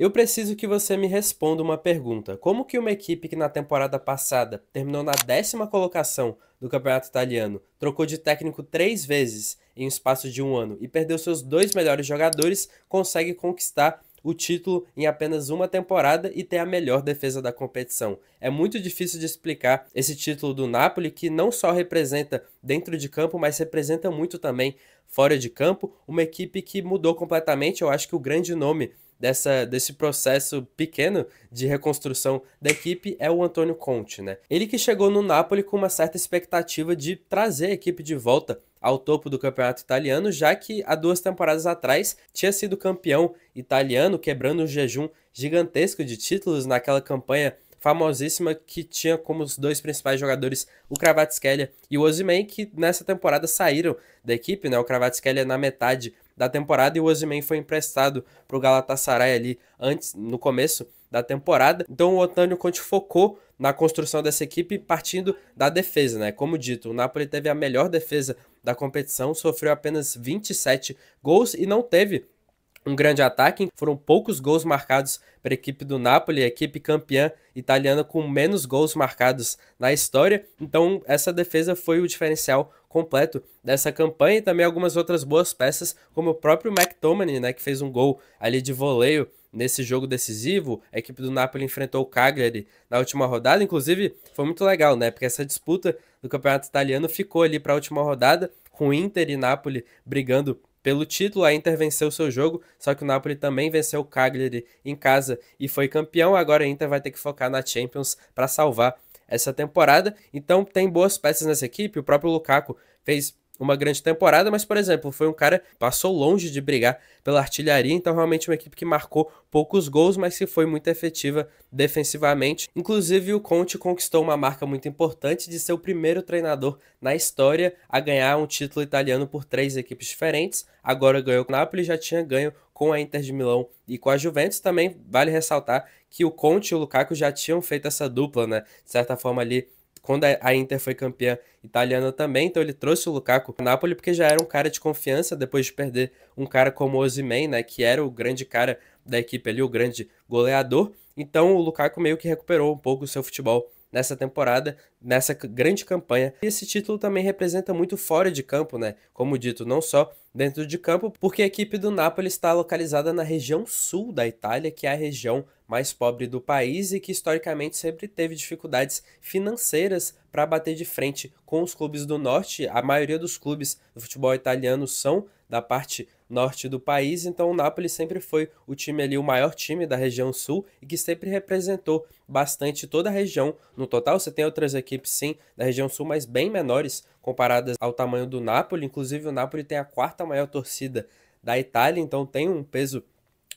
Eu preciso que você me responda uma pergunta. Como que uma equipe que na temporada passada terminou na 10ª colocação do Campeonato Italiano, trocou de técnico 3 vezes em um espaço de um ano e perdeu seus dois melhores jogadores, consegue conquistar o título em apenas uma temporada e ter a melhor defesa da competição? É muito difícil de explicar esse título do Napoli, que não só representa dentro de campo, mas representa muito também fora de campo, uma equipe que mudou completamente. Eu acho que o grande nome desse processo pequeno de reconstrução da equipe é o Antônio Conte, né? Ele que chegou no Napoli com uma certa expectativa de trazer a equipe de volta ao topo do campeonato italiano, já que há 2 temporadas atrás tinha sido campeão italiano, quebrando um jejum gigantesco de títulos naquela campanha famosíssima que tinha como os dois principais jogadores o Kvaratskhelia e o Osimhen, que nessa temporada saíram da equipe, né? O Kvaratskhelia na metade da temporada e o Osimhen foi emprestado para o Galatasaray ali antes, no começo da temporada. Então o Antônio Conte focou na construção dessa equipe partindo da defesa, né? Como dito, o Napoli teve a melhor defesa da competição, sofreu apenas 27 gols e não teve um grande ataque. Foram poucos gols marcados para a equipe do Napoli, a equipe campeã italiana com menos gols marcados na história. Então essa defesa foi o diferencial completo dessa campanha, e também algumas outras boas peças, como o próprio McTominay, né, que fez um gol ali de voleio nesse jogo decisivo. A equipe do Napoli enfrentou o Cagliari na última rodada, inclusive foi muito legal, né, porque essa disputa do campeonato italiano ficou ali para a última rodada, com Inter e Napoli brigando pelo título. A Inter venceu seu jogo, só que o Napoli também venceu o Cagliari em casa e foi campeão. Agora a Inter vai ter que focar na Champions para salvar essa temporada. Então tem boas peças nessa equipe. O próprio Lukaku fez uma grande temporada, mas, por exemplo, foi um cara que passou longe de brigar pela artilharia, então realmente uma equipe que marcou poucos gols, mas que foi muito efetiva defensivamente. Inclusive, o Conte conquistou uma marca muito importante de ser o primeiro treinador na história a ganhar um título italiano por 3 equipes diferentes. Agora ganhou com o Napoli, já tinha ganho com a Inter de Milão e com a Juventus. Também vale ressaltar que o Conte e o Lukaku já tinham feito essa dupla, né? De certa forma ali, quando a Inter foi campeã italiana também, então ele trouxe o Lukaku para o Napoli porque já era um cara de confiança depois de perder um cara como o Osimhen, né, que era o grande cara da equipe ali, o grande goleador. Então o Lukaku meio que recuperou um pouco o seu futebol nessa temporada, nessa grande campanha. E esse título também representa muito fora de campo, né? Como dito, não só dentro de campo, porque a equipe do Napoli está localizada na região sul da Itália, que é a região mais pobre do país e que historicamente sempre teve dificuldades financeiras para bater de frente com os clubes do norte. A maioria dos clubes do futebol italiano são da parte norte do país, então o Napoli sempre foi o time ali, o maior time da região sul e que sempre representou bastante toda a região. No total, você tem outras equipes sim da região sul, mas bem menores comparadas ao tamanho do Napoli. Inclusive o Napoli tem a quarta maior torcida da Itália, então tem um peso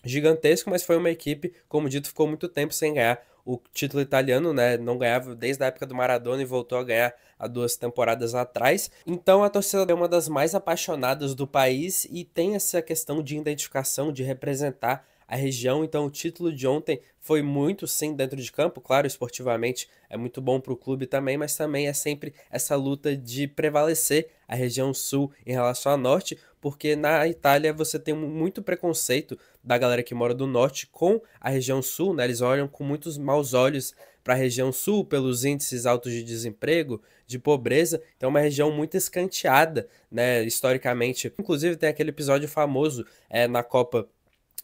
gigantesco, mas foi uma equipe, como dito, ficou muito tempo sem ganhar o título italiano, né? Não ganhava desde a época do Maradona e voltou a ganhar há 2 temporadas atrás. Então a torcida é uma das mais apaixonadas do país e tem essa questão de identificação, de representar a região. Então o título de ontem foi muito sim dentro de campo, claro, esportivamente é muito bom para o clube também, mas também é sempre essa luta de prevalecer a região sul em relação ao norte, porque na Itália você tem muito preconceito da galera que mora do norte com a região sul, né? Eles olham com muitos maus olhos para a região sul pelos índices altos de desemprego, de pobreza. Então é uma região muito escanteada, né, historicamente. Inclusive tem aquele episódio famoso na Copa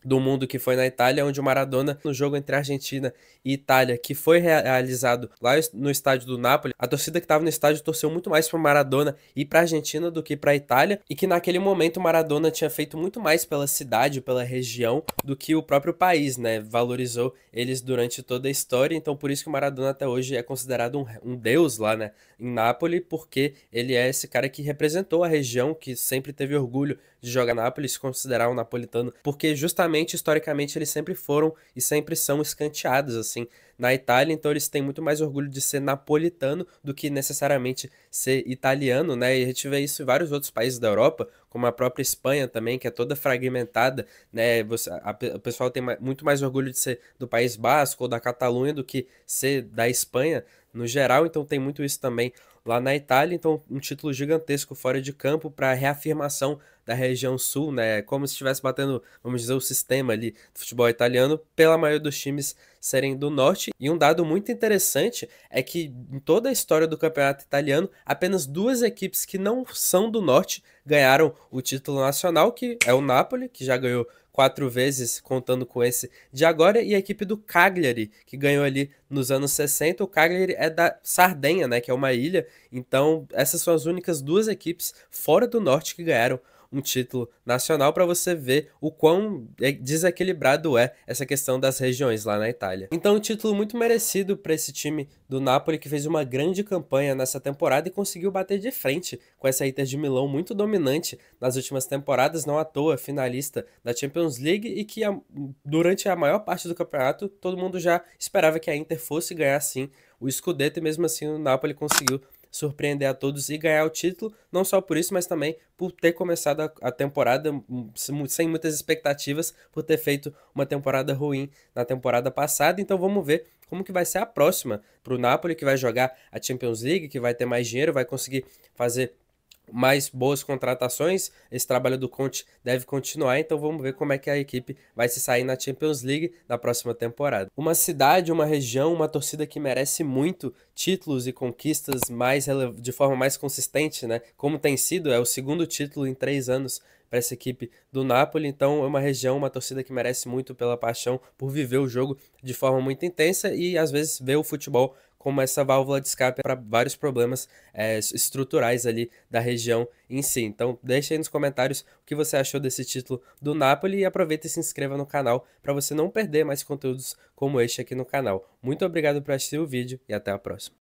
do Mundo que foi na Itália, onde o Maradona, no jogo entre Argentina e Itália, que foi realizado lá no estádio do Napoli, a torcida que estava no estádio torceu muito mais para o Maradona e para a Argentina do que para a Itália, e que naquele momento o Maradona tinha feito muito mais pela cidade, pela região, do que o próprio país, né? Valorizou eles durante toda a história, então por isso que o Maradona até hoje é considerado um deus lá, né, em Nápoles, porque ele é esse cara que representou a região, que sempre teve orgulho de jogar Nápoles, se considerar um napolitano, porque justamente, historicamente, eles sempre foram e sempre são escanteados, assim, na Itália. Então eles têm muito mais orgulho de ser napolitano do que necessariamente ser italiano, né? E a gente vê isso em vários outros países da Europa, como a própria Espanha também, que é toda fragmentada, né? O pessoal tem muito mais orgulho de ser do País Basco ou da Catalunha do que ser da Espanha no geral, então tem muito isso também lá na Itália. Então um título gigantesco fora de campo para reafirmação da região sul, né? Como se estivesse batendo, vamos dizer, o sistema ali do futebol italiano, pela maioria dos times serem do norte. E um dado muito interessante é que em toda a história do campeonato italiano, apenas duas equipes que não são do norte ganharam o título nacional, que é o Napoli, que já ganhou 4 vezes, contando com esse de agora, e a equipe do Cagliari, que ganhou ali nos anos 60. O Cagliari é da Sardenha, né, que é uma ilha, então essas são as únicas duas equipes fora do norte que ganharam um título nacional, para você ver o quão desequilibrado é essa questão das regiões lá na Itália. Então, um título muito merecido para esse time do Napoli, que fez uma grande campanha nessa temporada e conseguiu bater de frente com essa Inter de Milão muito dominante nas últimas temporadas, não à toa finalista da Champions League, e que durante a maior parte do campeonato todo mundo já esperava que a Inter fosse ganhar sim o Scudetto, e mesmo assim o Napoli conseguiu surpreender a todos e ganhar o título, não só por isso, mas também por ter começado a temporada sem muitas expectativas, por ter feito uma temporada ruim na temporada passada. Então vamos ver como que vai ser a próxima para o Napoli, que vai jogar a Champions League, que vai ter mais dinheiro, vai conseguir fazer mais boas contratações. Esse trabalho do Conte deve continuar, então vamos ver como é que a equipe vai se sair na Champions League na próxima temporada. Uma cidade, uma região, uma torcida que merece muito títulos e conquistas de forma mais consistente, né? Como tem sido, é o segundo título em 3 anos para essa equipe do Napoli. Então é uma região, uma torcida que merece muito pela paixão por viver o jogo de forma muito intensa e às vezes ver o futebol como essa válvula de escape para vários problemas estruturais ali da região em si. Então deixa aí nos comentários o que você achou desse título do Napoli e aproveita e se inscreva no canal para você não perder mais conteúdos como este aqui no canal. Muito obrigado por assistir o vídeo e até a próxima.